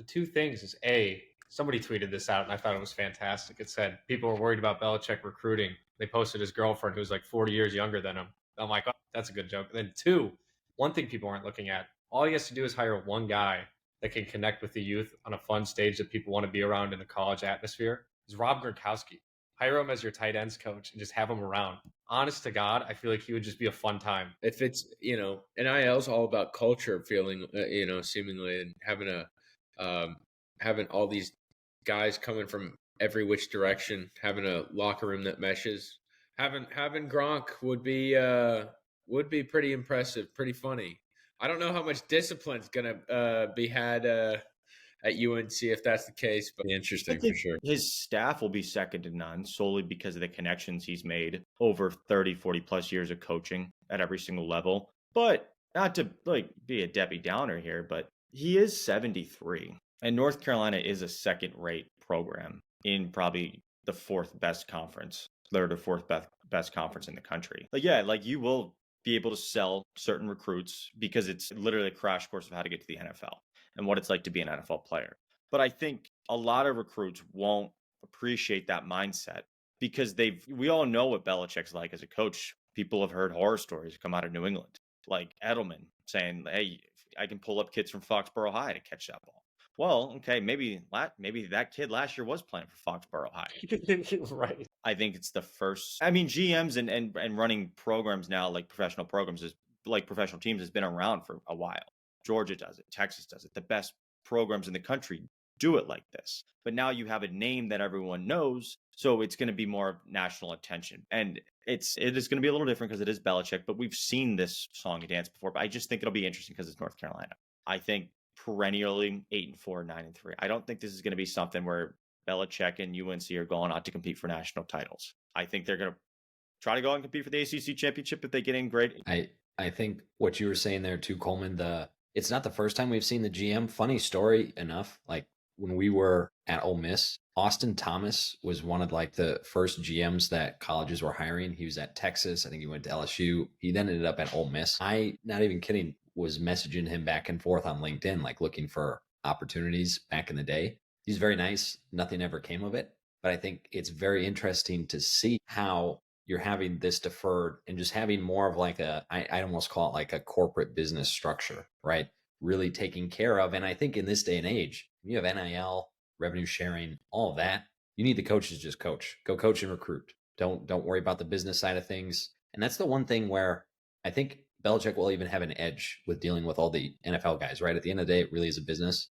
the two things is somebody tweeted this out and I thought it was fantastic. It said people were worried about Belichick recruiting. They posted his girlfriend who's like 40 years younger than him. I'm like, oh, that's a good joke. And then two, one thing people aren't looking at, all he has to do is hire one guy that can connect with the youth on a fun stage that people want to be around in a college atmosphere is Rob Gronkowski. Hire him as your tight ends coach and just have him around. Honest to God, I feel like he would just be a fun time. If it's, NIL is all about culture, feeling, seemingly, and having all these guys coming from every which direction, having a locker room that meshes. Having Gronk would be pretty impressive, pretty funny. I don't know how much discipline's gonna be had at UNC if that's the case, but interesting for sure. His staff will be second to none solely because of the connections he's made over 30, 40 plus years of coaching at every single level. But not to be a Debbie Downer here, but he is 73 and North Carolina is a second rate program in probably the fourth best conference, third or fourth best conference in the country. You will be able to sell certain recruits because it's literally a crash course of how to get to the NFL and what it's like to be an NFL player. But I think a lot of recruits won't appreciate that mindset because we all know what Belichick's like as a coach. People have heard horror stories come out of New England, like Edelman saying, hey, I can pull up kids from Foxborough High to catch that ball. Well, okay, maybe that kid last year was playing for Foxborough High. Right. I think it's the first. I mean, GMs and running programs now, like professional programs, like professional teams, has been around for a while. Georgia does it. Texas does it. The best programs in the country do it like this. But now you have a name that everyone knows, so it's going to be more national attention. And it is going to be a little different because it is Belichick, but we've seen this song and dance before. But I just think it'll be interesting because it's North Carolina. I think perennially 8-4, 9-3. I don't think this is going to be something where Belichick and UNC are going out to compete for national titles. I think they're going to try to go and compete for the ACC championship if they get in. Great. I think what you were saying there too, Coleman, it's not the first time we've seen the GM. Funny story enough, like when we were at Ole Miss, Austin Thomas was one of the first GMs that colleges were hiring. He was at Texas. I think he went to LSU. He then ended up at Ole Miss. I, not even kidding, was messaging him back and forth on LinkedIn, looking for opportunities back in the day. He's very nice. Nothing ever came of it. But I think it's very interesting to see how you're having this deferred and just having more of I almost call it a corporate business structure, right? Really taking care of. And I think in this day and age, you have NIL, revenue sharing, all of that. You need the coaches to just coach. Go coach and recruit. Don't worry about the business side of things. And that's the one thing where I think Belichick will even have an edge with dealing with all the NFL guys, right? At the end of the day, it really is a business.